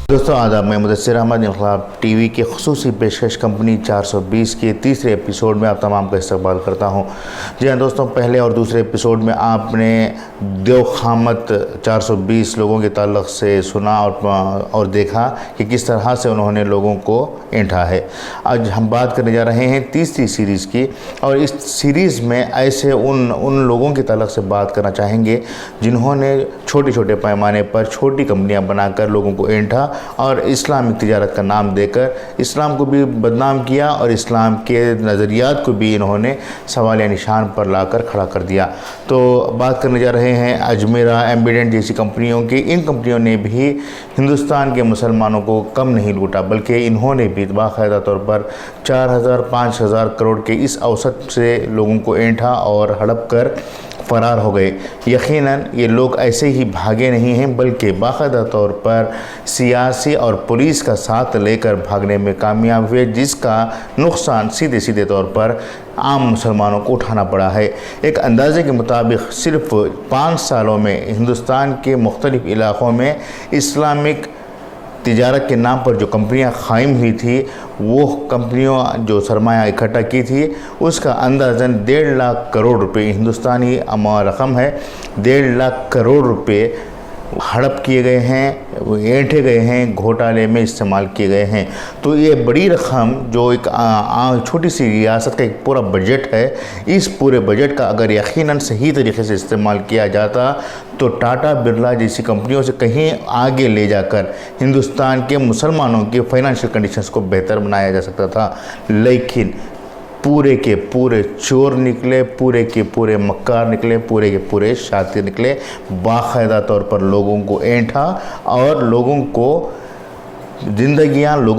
दोस्तों आदाब, मैं मुदस्सिर अहमद इनकलाब टीवी की खसूसी पेशकश कंपनी 420 के तीसरे एपिसोड में आप तमाम का इस्तकबाल करता हूं। जी हाँ दोस्तों, पहले और दूसरे एपिसोड में आपने देवखामत 420 लोगों के ताल्लुक़ से सुना और देखा कि किस तरह से उन्होंने लोगों को ऐंठा है। आज हम बात करने जा रहे हैं तीसरी सीरीज़ की, और इस सीरीज़ में ऐसे उन लोगों के ताल्लुक़ से बात करना चाहेंगे जिन्होंने छोटे छोटे पैमाने पर छोटी कंपनियां बनाकर लोगों को ऐंठा और इस्लामिक तिजारत का नाम देकर इस्लाम को भी बदनाम किया और इस्लाम के नज़रियात को भी इन्होंने सवालिया निशान पर लाकर खड़ा कर दिया। तो बात करने जा रहे हैं अजमेरा, एम्बिडेंट जैसी कंपनियों की। इन कंपनियों ने भी हिंदुस्तान के मुसलमानों को कम नहीं लूटा, बल्कि इन्होंने भी बाकायदा तौर पर 4,000-5,000 करोड़ के इस औसत से लोगों को ऐंठा और हड़प कर फ़रार हो गए। यकीनन ये लोग ऐसे ही भागे नहीं हैं, बल्कि बाकायदा तौर पर सियासी और पुलिस का साथ लेकर भागने में कामयाब हुए, जिसका नुकसान सीधे सीधे तौर पर आम मुसलमानों को उठाना पड़ा है। एक अंदाज़े के मुताबिक सिर्फ 5 सालों में हिंदुस्तान के मुख्तलिफ़ इलाक़ों में इस्लामिक तिजारत के नाम पर जो कंपनियां कायम हुई थी, वो कंपनियों जो सरमाया इकट्ठा की थी उसका अंदाज़न 1.5 लाख करोड़ रुपए, हिंदुस्तानी रकम है, 1.5 लाख करोड़ रुपए हड़प किए गए हैं, ऐंठे गए हैं, घोटाले में इस्तेमाल किए गए हैं। तो ये बड़ी रकम जो एक छोटी सी रियासत का एक पूरा बजट है, इस पूरे बजट का अगर यकीनन सही तरीके से इस्तेमाल किया जाता तो टाटा बिरला जैसी कंपनियों से कहीं आगे ले जाकर हिंदुस्तान के मुसलमानों की फाइनेंशियल कंडीशंस को बेहतर बनाया जा सकता था। लेकिन पूरे के पूरे चोर निकले, पूरे के पूरे मक्कार निकले, पूरे के पूरे शातिर निकले। बाकायदा तौर पर लोगों को ऐंठा और लोगों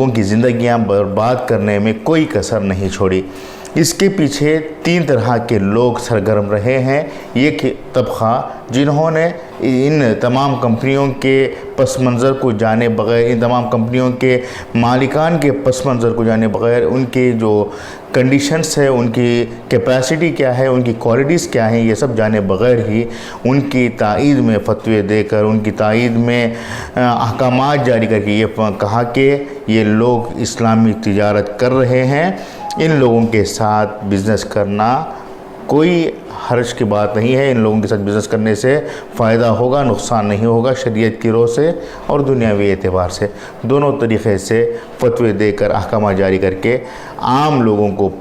की ज़िंदगियां बर्बाद करने में कोई कसर नहीं छोड़ी। इसके पीछे 3 तरह के लोग सरगर्म रहे हैं। एक तबक़ा जिन्होंने इन तमाम कंपनियों के पस मंज़र को जाने बग़ैर, इन तमाम कंपनियों के मालिकान के पस मंज़र को जाने बग़ैर, उनके जो कंडीशंस है, उनकी कैपेसिटी क्या है, उनकी क्वालिटीज़ क्या हैं, ये सब जाने बग़ैर ही उनकी तायीद में फतवे देकर, उनकी तायीद में अहकामात जारी करके ये कहा कि ये लोग इस्लामी तिजारत कर रहे हैं, इन लोगों के साथ बिज़नेस करना कोई हर्ज की बात नहीं है, इन लोगों के साथ बिज़नेस करने से फ़ायदा होगा, नुकसान नहीं होगा, शरीयत की रोह से और दुनियावी एतबार से, दोनों तरीक़े से फतवे देकर अहकाम जारी करके आम लोगों को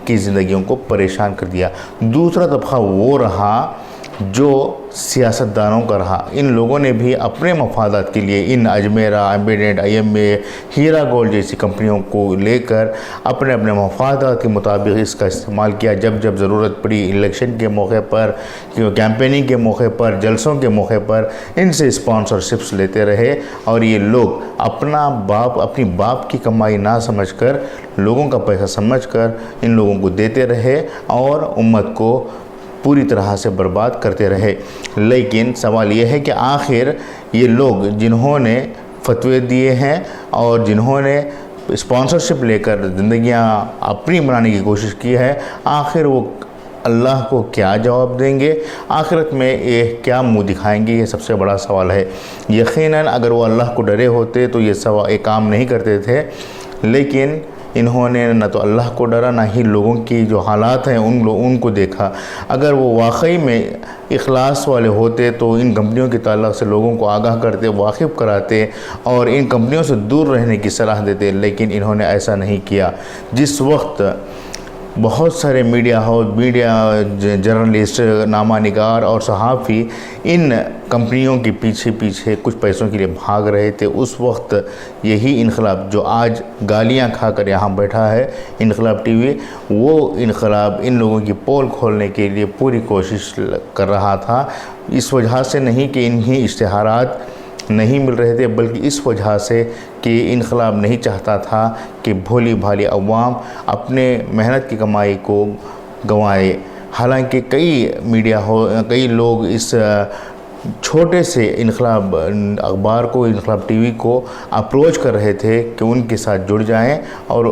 की ज़िंदगियों को परेशान कर दिया। दूसरा तबक़ा वो रहा जो सियासतदानों का रहा। इन लोगों ने भी अपने मफादात के लिए इन अजमेरा, एम्बिडेंट, IMA, हीरा गोल्ड जैसी कंपनियों को लेकर अपने अपने मफादात के मुताबिक इसका इस्तेमाल किया। जब जब ज़रूरत पड़ी इलेक्शन के मौके पर, कैंपेनिंग के मौके पर, जलसों के मौके पर इनसे स्पॉन्सरशिप्स लेते रहे, और ये लोग अपनी बाप की कमाई ना समझकर, लोगों का पैसा समझकर इन लोगों को देते रहे और उम्मत को पूरी तरह से बर्बाद करते रहे। लेकिन सवाल ये है कि आखिर ये लोग जिन्होंने फतवे दिए हैं और जिन्होंने स्पॉन्सरशिप लेकर ज़िंदगियां अपनी बनाने की कोशिश की है, आखिर वो अल्लाह को क्या जवाब देंगे, आखिरत में ये क्या मुंह दिखाएंगे, ये सबसे बड़ा सवाल है। यकीनन अगर वो अल्लाह को डरे होते तो ये काम नहीं करते थे, लेकिन इन्होंने न तो अल्लाह को डरा, ना ही लोगों की जो हालात हैं उनको देखा। अगर वो वाकई में इखलास वाले होते तो इन कंपनियों के ताल्लुक़ से लोगों को आगाह करते, वाकिफ़ कराते और इन कंपनियों से दूर रहने की सलाह देते, लेकिन इन्होंने ऐसा नहीं किया। जिस वक्त बहुत सारे मीडिया जर्नलिस्ट, नामा निगार और सहाफ़ी इन कंपनियों के पीछे कुछ पैसों के लिए भाग रहे थे, उस वक्त यही इनकलाब जो आज गालियां खाकर यहाँ बैठा है, इनकलाब टीवी, वो इनकलाब इन लोगों की पोल खोलने के लिए पूरी कोशिश कर रहा था। इस वजह से नहीं कि इन्हीं इश्तिहारात नहीं मिल रहे थे, बल्कि इस वजह से कि इनकलाब नहीं चाहता था कि भोली भाली अवाम अपने मेहनत की कमाई को गंवाए। हालांकि कई लोग इस چھوٹے سے انقلاب اخبار کو، انقلاب ٹی وی کو اپروچ کر رہے تھے کہ ان کے ساتھ جڑ جائیں اور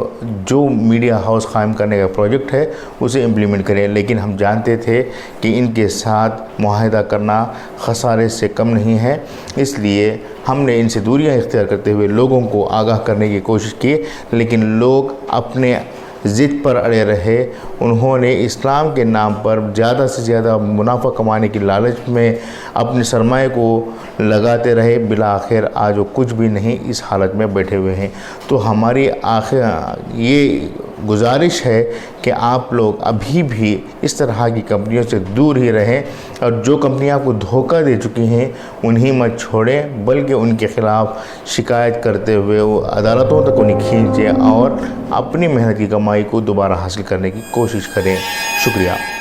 جو میڈیا ہاؤس قائم کرنے کا پروجیکٹ ہے اسے امپلیمنٹ کریں، لیکن ہم جانتے تھے کہ ان کے ساتھ معاہدہ کرنا خسارے سے کم نہیں ہے، اس لیے ہم نے ان سے دوریاں اختیار کرتے ہوئے لوگوں کو آگاہ کرنے کی کوشش کی، لیکن لوگ اپنے ضد پر اڑے رہے۔ انہوں نے اسلام کے نام پر زیادہ سے زیادہ منافع کمانے کی لالچ میں اپنے سرمایہ کو لگاتے رہے، بالآخر آج وہ کچھ بھی نہیں اس حالت میں بیٹھے ہوئے ہیں۔ تو ہماری یہ گزارش ہے کہ آپ لوگ ابھی بھی اس طرح کی کمپنیوں سے دور ہی رہیں، اور جو کمپنیاں آپ کو دھوکہ دے چکی ہیں انہیں مت چھوڑیں، بلکہ ان کے خلاف شکایت کرتے ہوئے وہ عدالتوں تک انہیں کھینچیں اور اپنی محنت کی کمائی کو دوبارہ حاصل کرنے کی کوشش کریں۔ شکریہ۔